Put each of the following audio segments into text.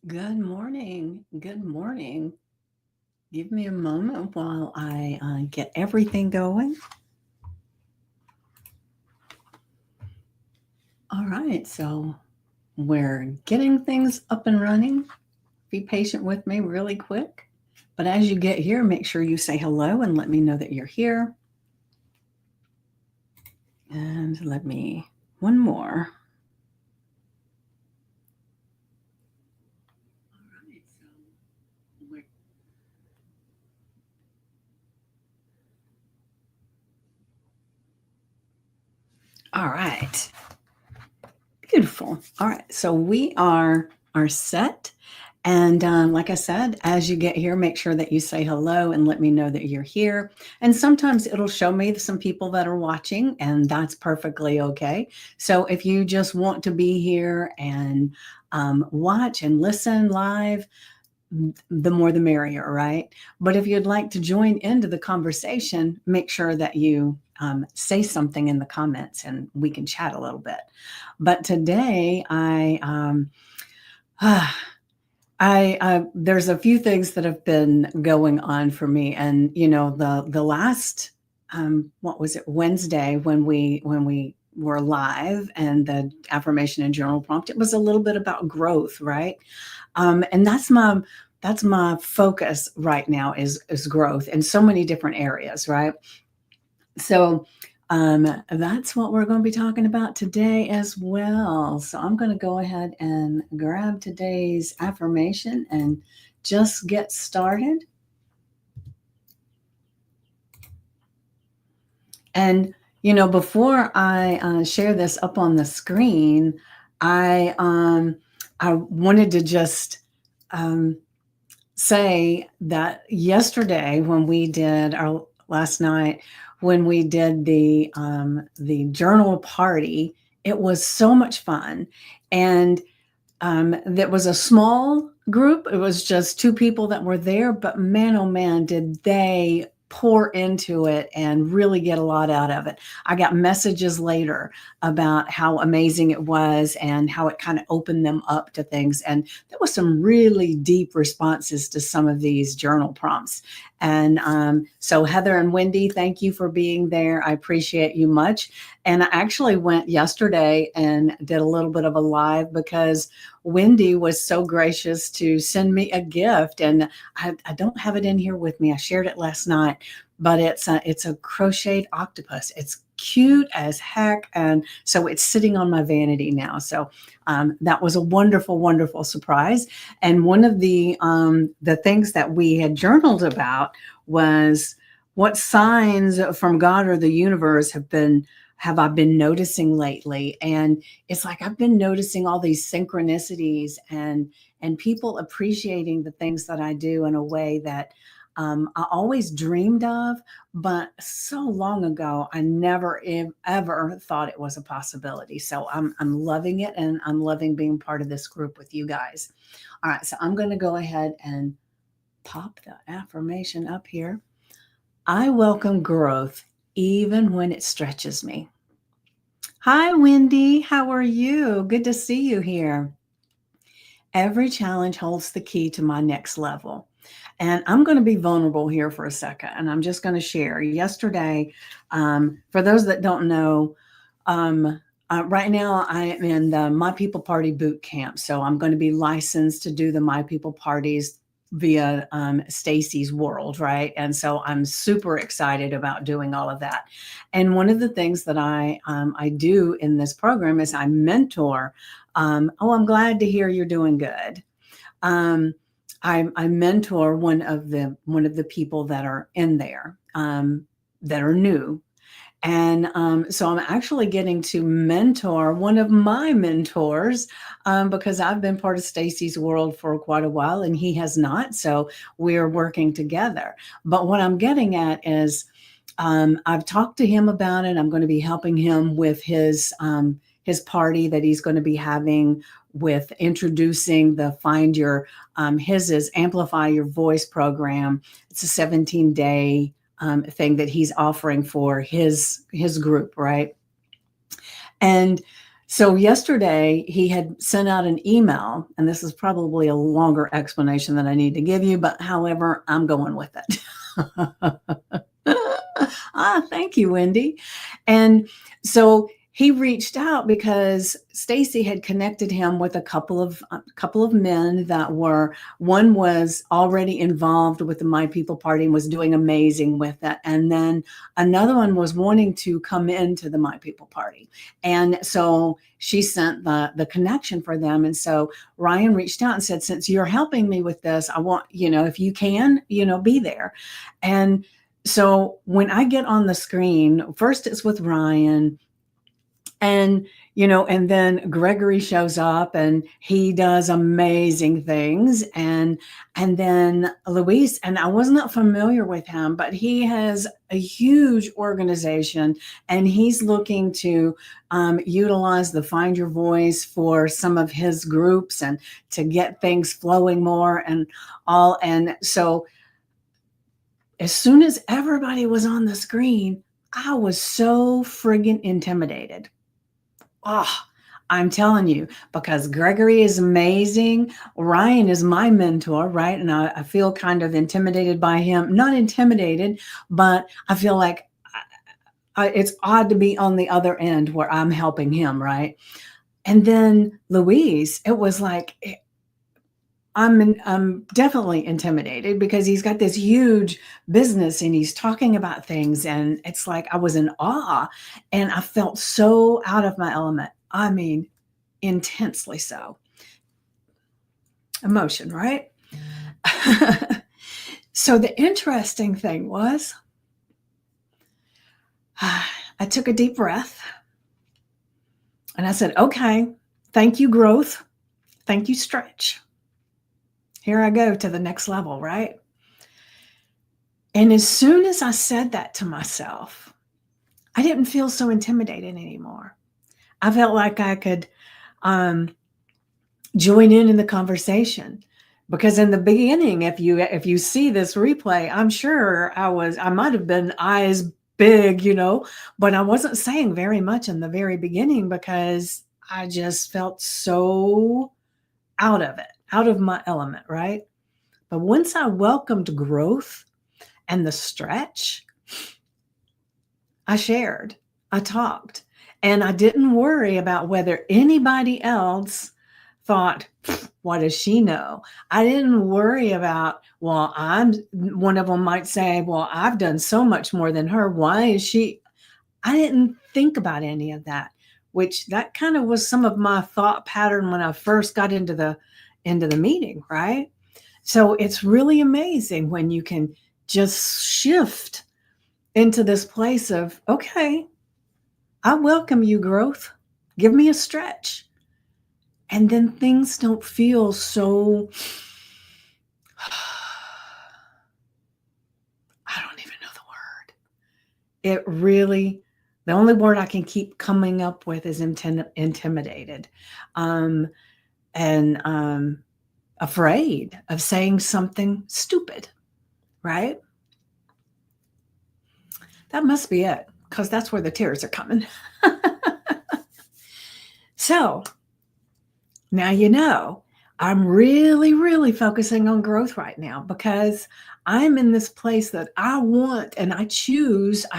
Good morning. Good morning. Give me a moment while I get everything going. All right, so we're getting things up and running. Be patient with me really quick. But as you get here, make sure you say hello and let me know that you're here. And let me, one more. All right. Beautiful. All right. So we are set. And like I said, as you get here, make sure that you say hello and let me know that you're here. And sometimes it'll show me some people that are watching, and that's perfectly okay. So if you just want to be here and watch and listen live, the more the merrier, right? But if you'd like to join into the conversation, make sure that you say something in the comments and we can chat a little bit. But today, there's a few things that have been going on for me, and the last what was it, Wednesday, when we were live and the affirmation and journal prompt, it was a little bit about growth, right? And that's my focus right now is growth in so many different areas, right? So that's what we're going to be talking about today as well. So I'm going to go ahead and grab today's affirmation and just get started. And before I share this up on the screen, I wanted to just um, say that yesterday when we did our last night when we did the journal party, it was so much fun. And that was a small group. It was just two people that were there, but man, oh man, did they pour into it and really get a lot out of it. I got messages later about how amazing it was and how it kind of opened them up to things. And there was some really deep responses to some of these journal prompts. And so Heather and Wendy, thank you for being there. I appreciate you much. And I actually went yesterday and did a little bit of a live because Wendy was so gracious to send me a gift, and I don't have it in here with me. I shared it last night, but it's a crocheted octopus. It's cute as heck, and so it's sitting on my vanity now. So that was a wonderful, wonderful surprise. And one of the things that we had journaled about was what signs from God or the universe have I been noticing lately? And it's like I've been noticing all these synchronicities and people appreciating the things that I do in a way that I always dreamed of, but so long ago I never ever thought it was a possibility. So I'm loving it, and I'm loving being part of this group with you guys. All right, so I'm going to go ahead and pop the affirmation up here. I welcome growth even when it stretches me. Hi, Wendy. How are you? Good to see you here. Every challenge holds the key to my next level. And I'm going to be vulnerable here for a second. And I'm just going to share. Yesterday, for those that don't know, right now I am in the My People Party boot camp. So I'm going to be licensed to do the My People parties via Stacy's World, right? And so I'm super excited about doing all of that. And one of the things that I do in this program is I mentor. Oh, I'm glad to hear you're doing good. Um, I mentor one of the people that are in there, that are new. And so I'm actually getting to mentor one of my mentors, because I've been part of Stacy's World for quite a while and he has not. So we're working together. But what I'm getting at is I've talked to him about it. I'm going to be helping him with his party that he's going to be having with introducing the Find Your his is Amplify Your Voice program. It's a 17-day thing that he's offering for his group, right? And So yesterday he had sent out an email, and this is probably a longer explanation than I need to give you, but however, I'm going with it. Thank you, Wendy. And so he reached out because Stacy had connected him with a couple of men that were, one was already involved with the My People Party and was doing amazing with it, and then another one was wanting to come into the My People Party, and so she sent the connection for them. And so Ryan reached out and said, since you're helping me with this, I want, if you can, be there. And so when I get on the screen, first it's with Ryan, and and then Gregory shows up and he does amazing things, and then Luis, and I was not familiar with him, but he has a huge organization, and he's looking to utilize the Find Your Voice for some of his groups and to get things flowing more and all. And so as soon as everybody was on the screen, I was so friggin' intimidated. Oh, I'm telling you, because Gregory is amazing. Ryan is my mentor, right? And I feel kind of intimidated by him. Not intimidated, but I feel like it's odd to be on the other end where I'm helping him, right? And then Louise, it was like, I'm definitely intimidated because he's got this huge business and he's talking about things, and it's like I was in awe, and I felt so out of my element. I mean, intensely so. Emotion, right? So the interesting thing was, I took a deep breath and I said, okay, thank you, growth. Thank you, stretch. Here I go to the next level, right? And as soon as I said that to myself, I didn't feel so intimidated anymore. I felt like I could join in the conversation, because in the beginning, if you see this replay, I'm sure I might have been eyes big, but I wasn't saying very much in the very beginning because I just felt so out of it, out of my element, right? But once I welcomed growth and the stretch, I shared, I talked, and I didn't worry about whether anybody else thought, what does she know? I didn't worry about, well, one of them might say, well, I've done so much more than her. Why is she? I didn't think about any of that, which that kind of was some of my thought pattern when I first got into the meeting, right? So it's really amazing when you can just shift into this place of, okay, I welcome you, growth. Give me a stretch. And then things don't feel so, I don't even know the word. It really, the only word I can keep coming up with is intimidated, and afraid of saying something stupid, right? That must be it, because that's where the tears are coming. So now I'm really, really focusing on growth right now, because I'm in this place that I want and I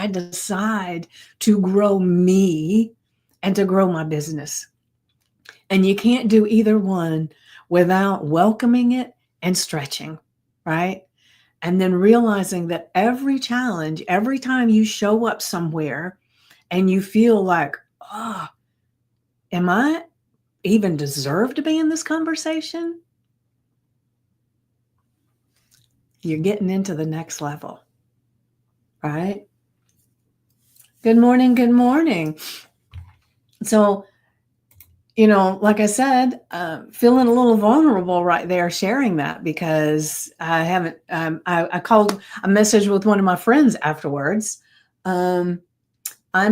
decide to grow me and to grow my business. And you can't do either one without welcoming it and stretching, right? And then realizing that every challenge, every time you show up somewhere and you feel like, oh, am I even deserve to be in this conversation? You're getting into the next level, right? Good morning. Good morning. So, like I said, feeling a little vulnerable right there, sharing that, because I haven't, I called a message with one of my friends afterwards. I'm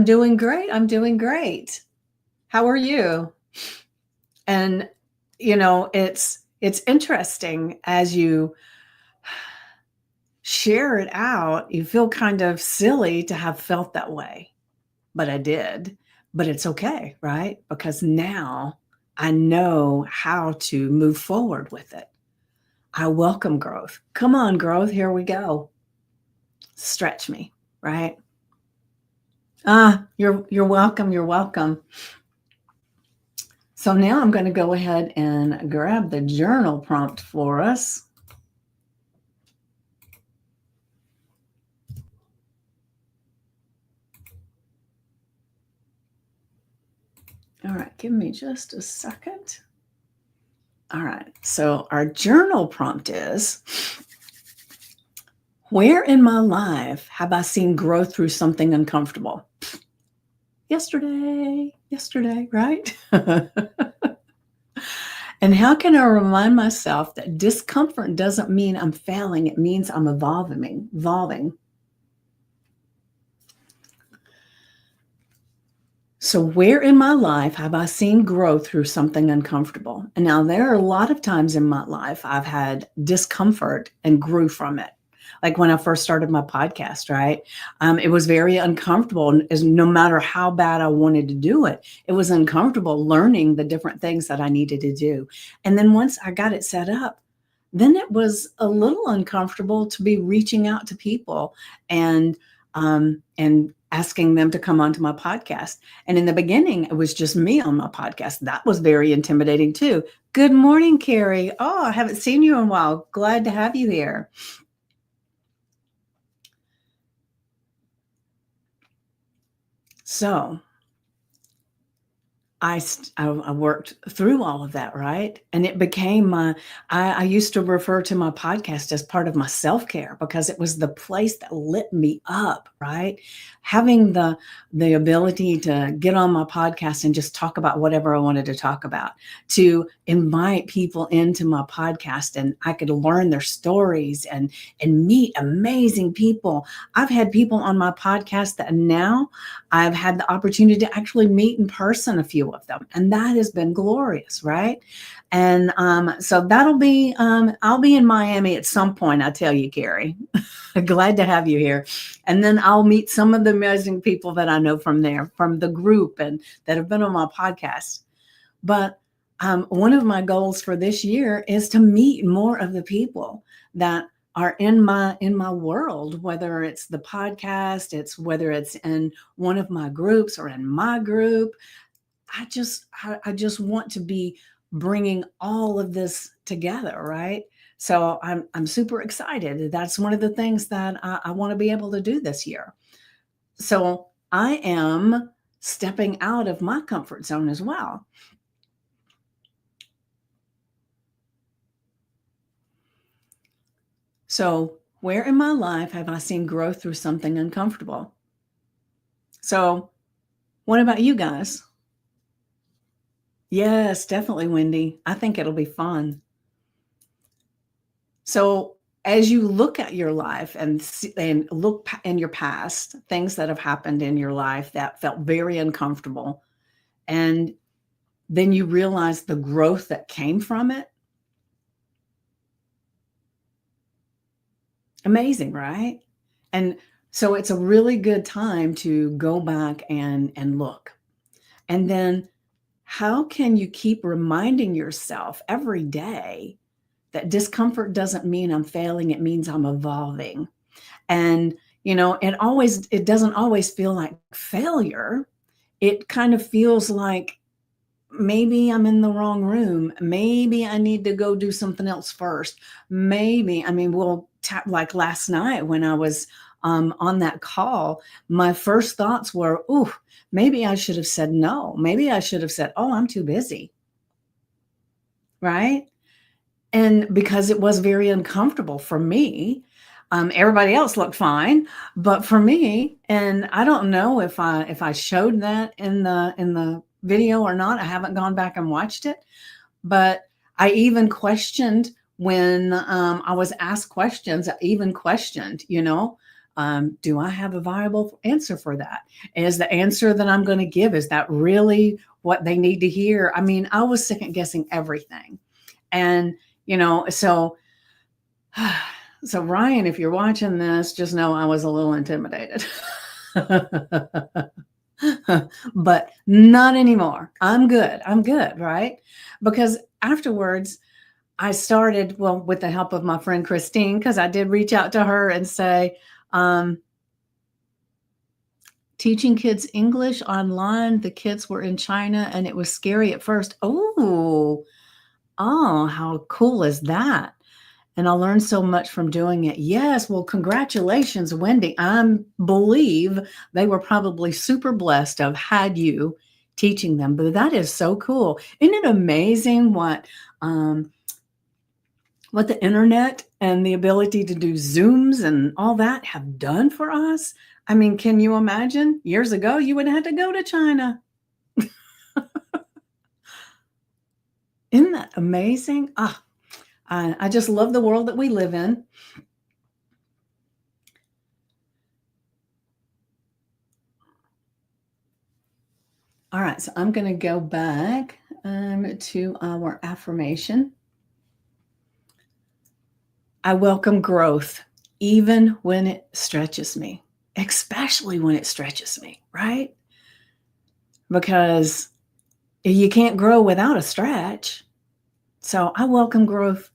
doing great. I'm doing great. How are you? And, it's interesting as you share it out, you feel kind of silly to have felt that way, but I did. but it's okay, right? Because now I know how to move forward with it. I welcome growth. Come on, growth, here we go. Stretch me, right? You're welcome. You're welcome. So now I'm going to go ahead and grab the journal prompt for us. All right, give me just a second. All right, so our journal prompt is, where in my life have I seen growth through something uncomfortable? Yesterday, right? And how can I remind myself that discomfort doesn't mean I'm failing, it means I'm evolving. So where in my life have I seen growth through something uncomfortable? And now there are a lot of times in my life I've had discomfort and grew from it. Like when I first started my podcast, right? It was very uncomfortable, as no matter how bad I wanted to do it, it was uncomfortable learning the different things that I needed to do. And then once I got it set up, then it was a little uncomfortable to be reaching out to people and asking them to come onto my podcast. And in the beginning, it was just me on my podcast. That was very intimidating too. Good morning, Carrie. Oh, I haven't seen you in a while. Glad to have you here. So I worked through all of that, right? And it became I used to refer to my podcast as part of my self-care because it was the place that lit me up, right? Having the ability to get on my podcast and just talk about whatever I wanted to talk about, to invite people into my podcast and I could learn their stories and meet amazing people. I've had people on my podcast that now I've had the opportunity to actually meet in person a few of them, and that has been glorious, right? And so that'll be, I'll be in Miami at some point, I tell you, Carrie. Glad to have you here. And then I'll meet some of the amazing people that I know from there, from the group and that have been on my podcast. But one of my goals for this year is to meet more of the people that are in my world, whether it's the podcast, it's whether it's in one of my groups or in my group. I just want to be bringing all of this together, right? So I'm super excited. That's one of the things that I want to be able to do this year. So I am stepping out of my comfort zone as well. So where in my life have I seen growth through something uncomfortable? So what about you guys? Yes, definitely, Wendy. I think it'll be fun. So as you look at your life and look in your past, things that have happened in your life that felt very uncomfortable, and then you realize the growth that came from it. Amazing, right? And so it's a really good time to go back and look. And then how can you keep reminding yourself every day that discomfort doesn't mean I'm failing, it means I'm evolving. And it doesn't always feel like failure. It kind of feels like maybe I'm in the wrong room. Maybe I need to go do something else first. Maybe, I mean, like last night when I was on that call, my first thoughts were, "Ooh, maybe I should have said no. Maybe I should have said, oh, I'm too busy." Right? And because it was very uncomfortable for me. Everybody else looked fine, but for me, and I don't know if I showed that in the video or not. I haven't gone back and watched it, but I even questioned when I was asked questions. I even questioned, do I have a viable answer for that? Is the answer that I'm going to give, is that really what they need to hear? I mean, I was second guessing everything. And, so Ryan, if you're watching this, just know I was a little intimidated. but not anymore. I'm good. I'm good, right? Because afterwards, I started, well, with the help of my friend Christine, because I did reach out to her and say, um, teaching kids English online. The kids were in China and it was scary at first. Oh, how cool is that? And I learned so much from doing it. Yes, well, congratulations, Wendy. I believe they were probably super blessed to have had you teaching them. But that is so cool. Isn't it amazing what the internet and the ability to do Zooms and all that have done for us? I mean, can you imagine? Years ago, you would have had to go to China. Isn't that amazing? I just love the world that we live in. All right, so I'm going to go back to our affirmation. I welcome growth, even when it stretches me, especially when it stretches me, right? Because you can't grow without a stretch. So I welcome growth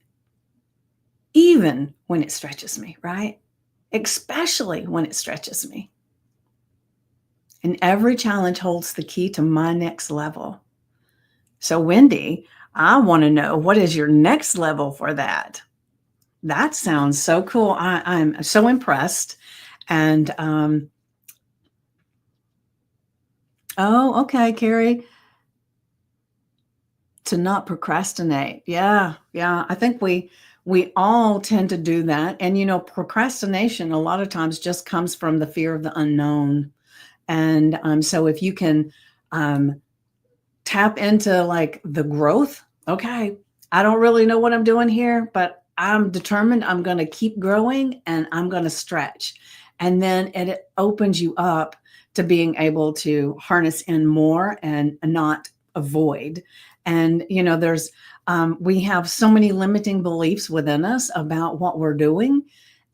even when it stretches me, right? Especially when it stretches me. And every challenge holds the key to my next level. So, Wendy, I want to know, what is your next level for that? That sounds so cool. I'm so impressed. And oh, okay, Carrie, to not procrastinate. Yeah, yeah. I think we all tend to do that. And procrastination a lot of times just comes from the fear of the unknown. And so if you can tap into like the growth, okay, I don't really know what I'm doing here, but I'm determined I'm going to keep growing and I'm going to stretch. And then it opens you up to being able to harness in more and not avoid. And, we have so many limiting beliefs within us about what we're doing.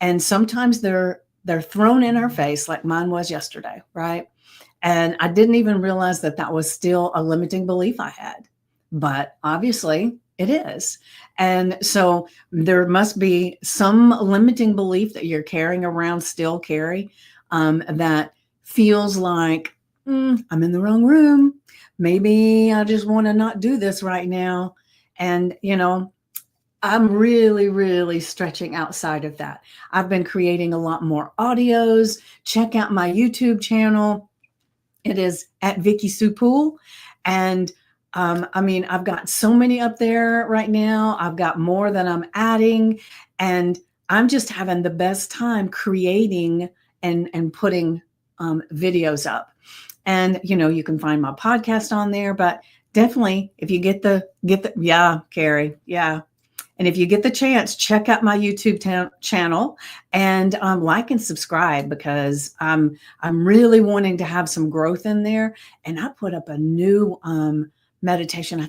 And sometimes they're thrown in our face, like mine was yesterday, right? And I didn't even realize that that was still a limiting belief I had. But obviously it is. And so there must be some limiting belief that you're carrying around, still carry, that feels like, I'm in the wrong room. Maybe I just want to not do this right now. And, I'm really, really stretching outside of that. I've been creating a lot more audios. Check out my YouTube channel. It is at Vicky Sue Poole. And I've got so many up there right now. I've got more that I'm adding. And I'm just having the best time creating and putting videos up. And you can find my podcast on there, but definitely if you get the yeah, Carrie, yeah. And if you get the chance, check out my YouTube channel and like and subscribe, because I'm really wanting to have some growth in there. And I put up a new meditation. I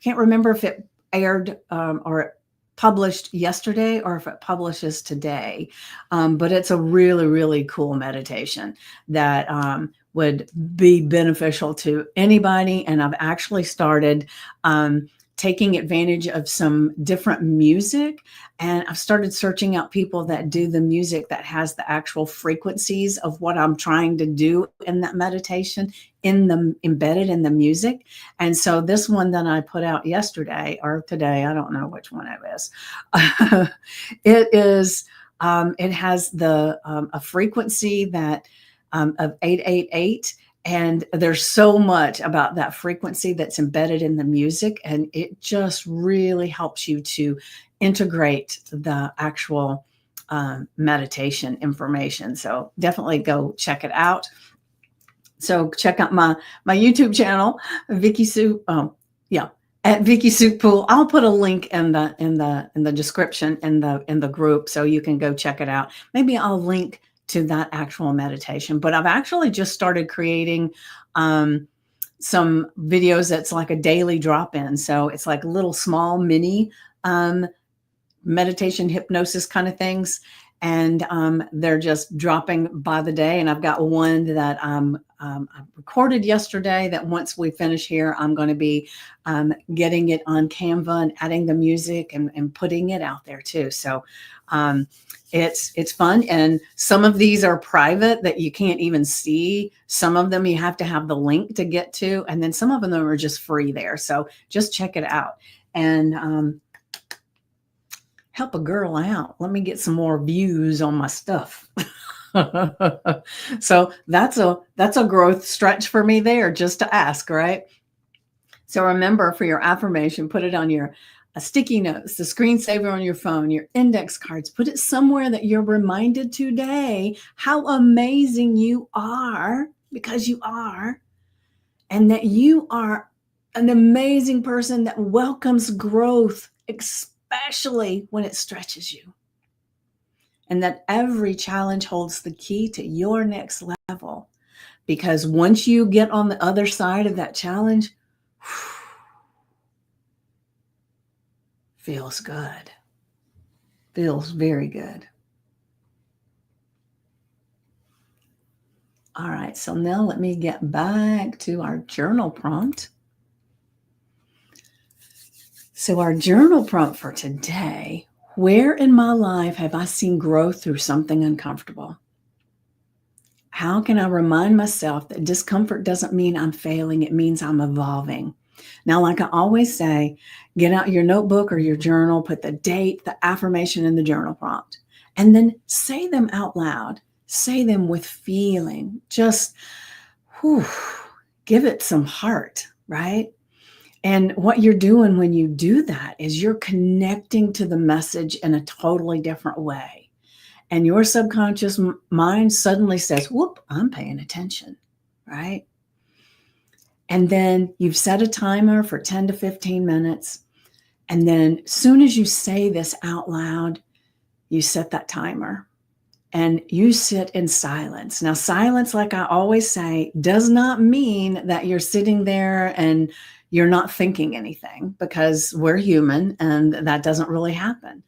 can't remember if it aired or published yesterday or if it publishes today. But it's a really, really cool meditation that would be beneficial to anybody. And I've actually started taking advantage of some different music. And I've started searching out people that do the music that has the actual frequencies of what I'm trying to do in that meditation embedded in the music. And so this one that I put out yesterday or today, I don't know which one it is. It has a frequency that of 888. And there's so much about that frequency that's embedded in the music. And it just really helps you to integrate the actual meditation information. So definitely go check it out. So check out my YouTube channel, Vicky Sue. Yeah, at Vicky Sue Poole. I'll put a link in the description in the group, so you can go check it out. Maybe I'll link to that actual meditation. But I've actually just started creating some videos that's like a daily drop-in. So it's like little small mini meditation hypnosis kind of things. and they're just dropping by the day. And I've got one that I recorded yesterday that once we finish here, I'm going to be getting it on Canva and adding the music and putting it out there too. So it's fun. And some of these are private that you can't even see. Some of them you have to have the link to get to. And then some of them are just free there. So just check it out and help a girl out. Let me get some more views on my stuff. So that's a growth stretch for me there, just to ask, right? So remember, for your affirmation, put it on your sticky notes, the screensaver on your phone, your index cards. Put it somewhere that you're reminded today how amazing you are, because you are, and that you are an amazing person that welcomes growth, especially when it stretches you. And that every challenge holds the key to your next level. Because once you get on the other side of that challenge, feels good. Feels very good. All right, so now let me get back to our journal prompt. So our journal prompt for today: where in my life have I seen growth through something uncomfortable? How can I remind myself that discomfort doesn't mean I'm failing, it means I'm evolving? Now, like I always say, get out your notebook or your journal, put the date, the affirmation in the journal prompt, and then say them out loud. Say them with feeling. Just give it some heart, right? And what you're doing when you do that is you're connecting to the message in a totally different way. And your subconscious mind suddenly says, whoop, I'm paying attention, right? And then you've set a timer for 10 to 15 minutes. And then as soon as you say this out loud, you set that timer and you sit in silence. Now, silence, like I always say, does not mean that you're sitting there and you're not thinking anything, because we're human and that doesn't really happen.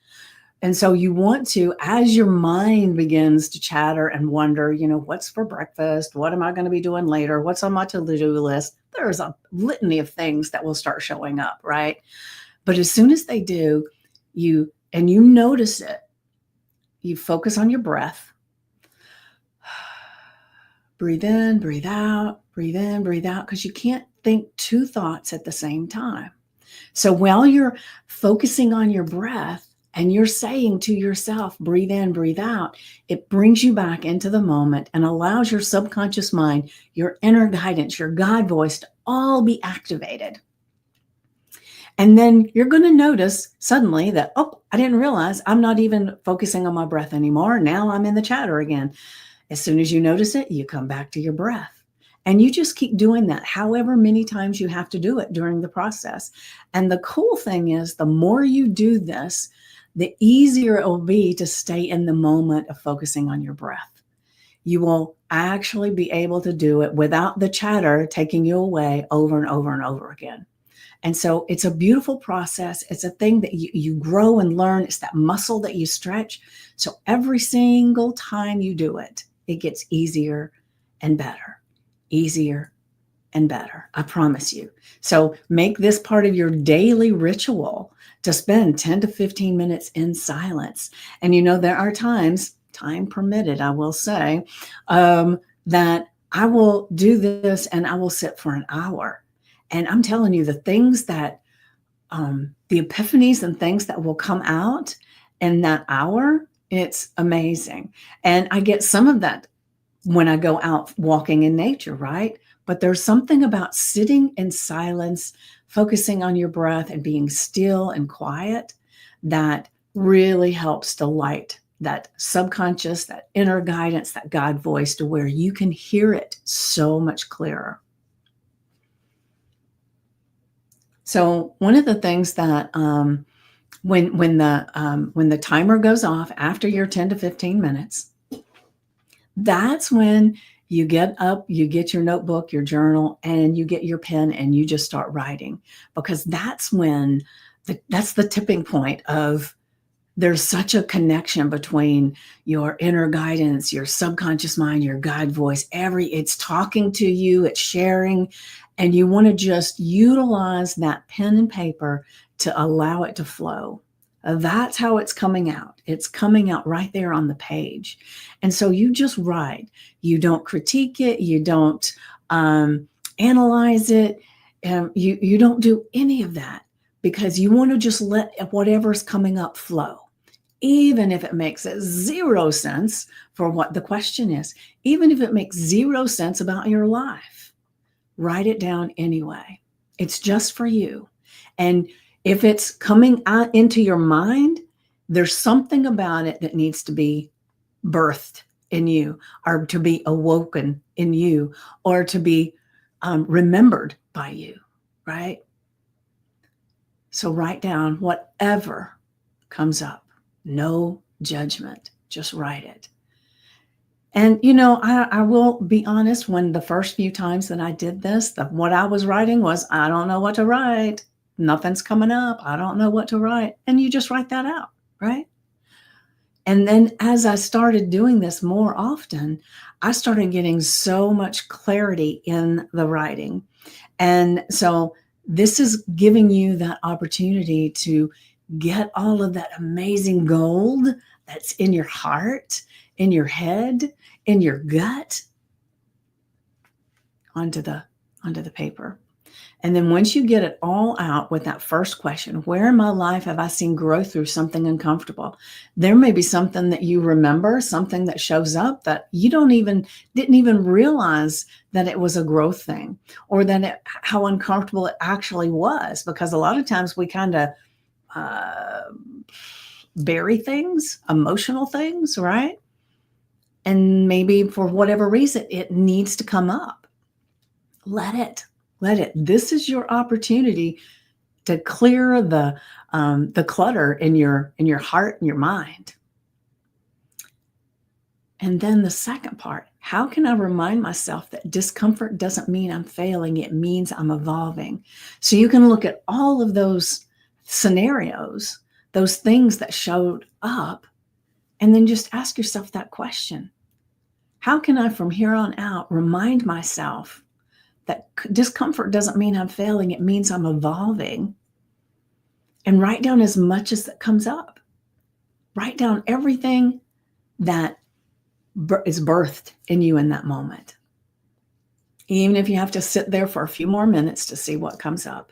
And so you want to, as your mind begins to chatter and wonder, what's for breakfast? What am I going to be doing later? What's on my to-do list? There's a litany of things that will start showing up, right? But as soon as they do, you notice it, you focus on your breath. Breathe in, breathe out, breathe in, breathe out, because you can't think two thoughts at the same time. So while you're focusing on your breath, and you're saying to yourself, breathe in, breathe out, it brings you back into the moment and allows your subconscious mind, your inner guidance, your God voice to all be activated. And then you're going to notice suddenly that, oh, I didn't realize I'm not even focusing on my breath anymore. Now I'm in the chatter again. As soon as you notice it, you come back to your breath. And you just keep doing that however many times you have to do it during the process. And the cool thing is, the more you do this, the easier it will be to stay in the moment of focusing on your breath. You will actually be able to do it without the chatter taking you away over and over and over again. And so it's a beautiful process. It's a thing that you grow and learn. It's that muscle that you stretch. So every single time you do it, it gets easier and better, easier and better. I promise you. So make this part of your daily ritual to spend 10 to 15 minutes in silence. And there are times, time permitted, I will say, that I will do this and I will sit for an hour. And I'm telling you, the things that, the epiphanies and things that will come out in that hour, it's amazing. And I get some of that when I go out walking in nature, right? But there's something about sitting in silence, focusing on your breath and being still and quiet that really helps to light that subconscious, that inner guidance, that God voice to where you can hear it so much clearer. So one of the things that when the timer goes off after your 10 to 15 minutes, that's when you get up, you get your notebook, your journal, and you get your pen and you just start writing, because that's when that's the tipping point of there's such a connection between your inner guidance, your subconscious mind, your guide voice. It's talking to you, it's sharing, and you want to just utilize that pen and paper to allow it to flow. That's how it's coming out. It's coming out right there on the page. And so you just write. You don't critique it. You don't analyze it. You don't do any of that, because you want to just let whatever's coming up flow. Even if it makes zero sense for what the question is, even if it makes zero sense about your life, write it down anyway. It's just for you. And if it's coming out into your mind, there's something about it that needs to be birthed in you, or to be awoken in you, or to be remembered by you, right? So write down whatever comes up. No judgment. Just write it. And, I will be honest, when the first few times that I did this, what I was writing was, I don't know what to write. Nothing's coming up. I don't know what to write. And you just write that out, right? And then as I started doing this more often, I started getting so much clarity in the writing. And so this is giving you that opportunity to get all of that amazing gold that's in your heart, in your head, in your gut onto the paper. And then once you get it all out with that first question, where in my life have I seen growth through something uncomfortable? There may be something that you remember, something that shows up that you didn't even realize that it was a growth thing, or that how uncomfortable it actually was. Because a lot of times we kind of bury things, emotional things, right? And maybe for whatever reason, it needs to come up. Let it. This is your opportunity to clear the clutter in your heart and your mind. And then the second part, how can I remind myself that discomfort doesn't mean I'm failing? It means I'm evolving. So you can look at all of those scenarios, those things that showed up, and then just ask yourself that question. How can I, from here on out, remind myself that discomfort doesn't mean I'm failing? It means I'm evolving. And write down as much as that comes up. Write down everything that is birthed in you in that moment. Even if you have to sit there for a few more minutes to see what comes up.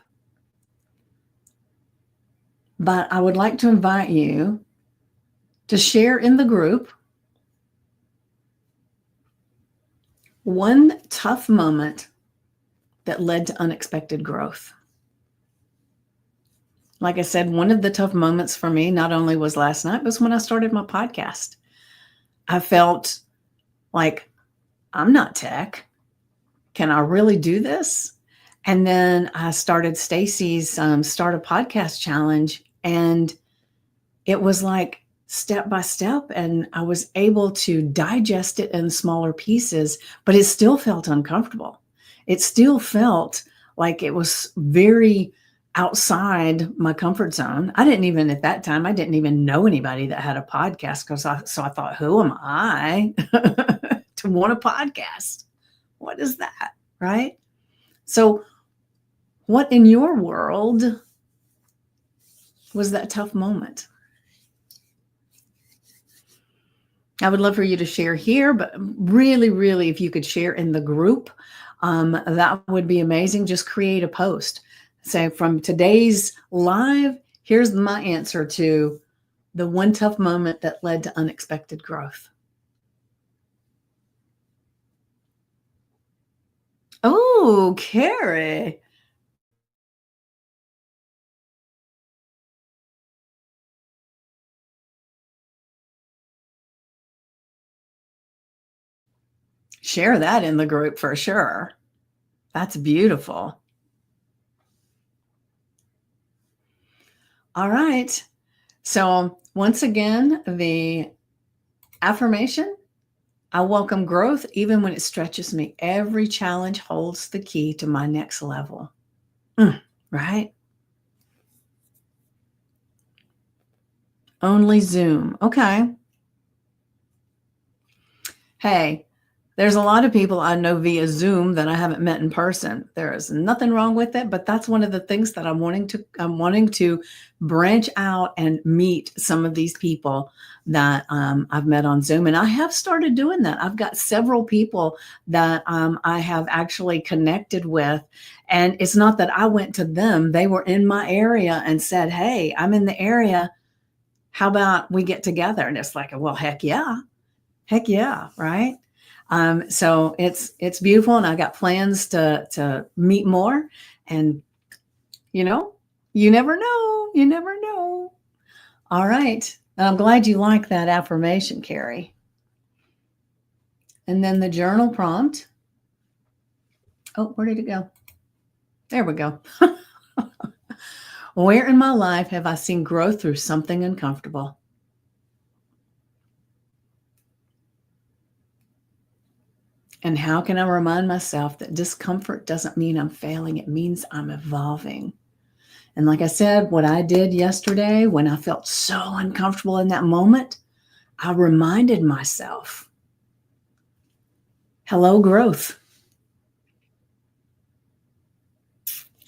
But I would like to invite you to share in the group one tough moment that led to unexpected growth. Like I said, one of the tough moments for me not only was last night, but was when I started my podcast. I felt like, I'm not tech. Can I really do this? And then I started Stacy's Start a Podcast Challenge, and it was like step by step, and I was able to digest it in smaller pieces, but it still felt uncomfortable. It still felt like it was very outside my comfort zone. At that time, I didn't even know anybody that had a podcast, so I thought, who am I to want a podcast? What is that, right? So what in your world was that tough moment? I would love for you to share here, but really, really, if you could share in the group, that would be amazing. Just create a post. Say, from today's live, here's my answer to the one tough moment that led to unexpected growth. Oh, Carrie. Share that in the group for sure. That's beautiful. All right. So once again, the affirmation: I welcome growth even when it stretches me. Every challenge holds the key to my next level. Right? Only Zoom. Okay. Hey, there's a lot of people I know via Zoom that I haven't met in person. There is nothing wrong with it, but that's one of the things that I'm wanting to branch out and meet some of these people that I've met on Zoom, and I have started doing that. I've got several people that I have actually connected with, and it's not that I went to them; they were in my area and said, "Hey, I'm in the area. How about we get together?" And it's like, well, heck yeah, right? So it's beautiful, and I got plans to meet more. And you know, you never know. You never know. All right. I'm glad you like that affirmation, Carrie. And then the journal prompt. Oh, where did it go? There we go. Where in my life have I seen growth through something uncomfortable? And how can I remind myself that discomfort doesn't mean I'm failing? It means I'm evolving. And like I said, what I did yesterday when I felt so uncomfortable in that moment, I reminded myself, hello, growth.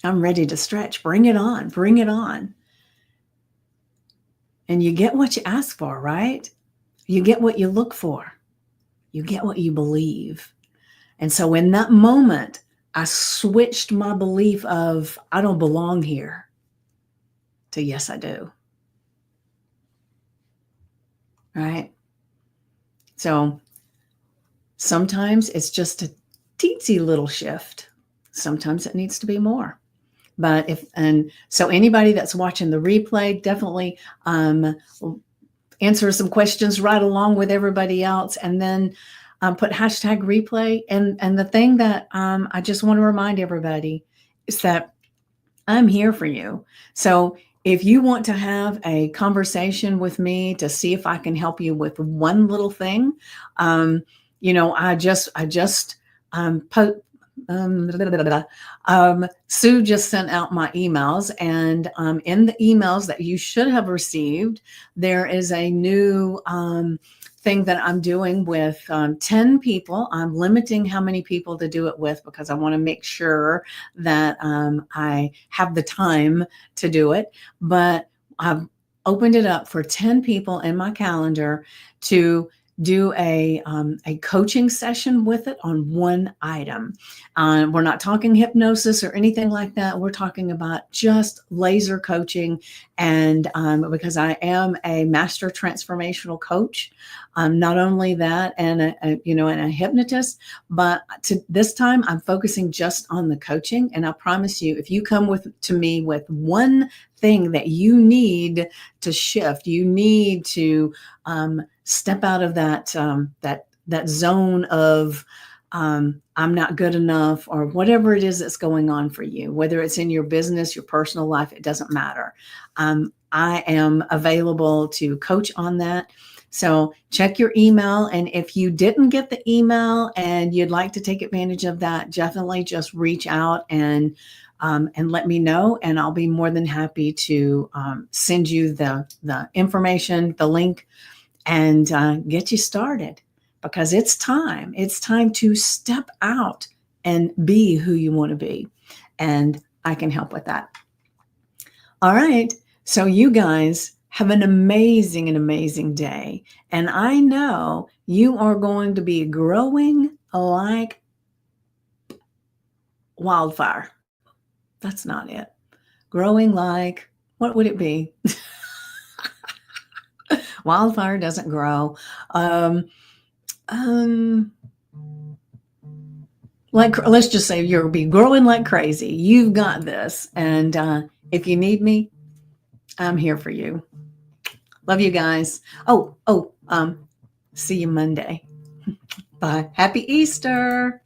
I'm ready to stretch. Bring it on. Bring it on. And you get what you ask for, right? You get what you look for. You get what you believe. And so in that moment, I switched my belief of I don't belong here to yes, I do. Right? So sometimes it's just a teensy little shift. Sometimes it needs to be more. But so anybody that's watching the replay, definitely answer some questions right along with everybody else, and then put hashtag replay. And the thing that I just want to remind everybody is that I'm here for you. So if you want to have a conversation with me to see if I can help you with one little thing, I just Sue just sent out my emails, and in the emails that you should have received, there is a new thing that I'm doing with 10 people. I'm limiting how many people to do it with because I want to make sure that I have the time to do it. But I've opened it up for 10 people in my calendar to do a coaching session with it on one item. We're not talking hypnosis or anything like that. We're talking about just laser coaching. And because I am a master transformational coach, not only that, and a hypnotist, but this time I'm focusing just on the coaching. And I promise you, if you come to me with one thing that you need to shift, you need to step out of that zone of I'm not good enough, or whatever it is that's going on for you, whether it's in your business, your personal life, it doesn't matter. I am available to coach on that. So check your email. And if you didn't get the email and you'd like to take advantage of that, definitely just reach out and let me know. And I'll be more than happy to send you the information, the link, and get you started, because it's time. It's time to step out and be who you want to be. And I can help with that. All right. So you guys have an amazing day. And I know you are going to be growing like wildfire. That's not it. Growing like, what would it be? Wildfire doesn't grow. Like, let's just say you'll be growing like crazy. You've got this. And if you need me, I'm here for you. Love you guys. See you Monday. Bye. Happy Easter.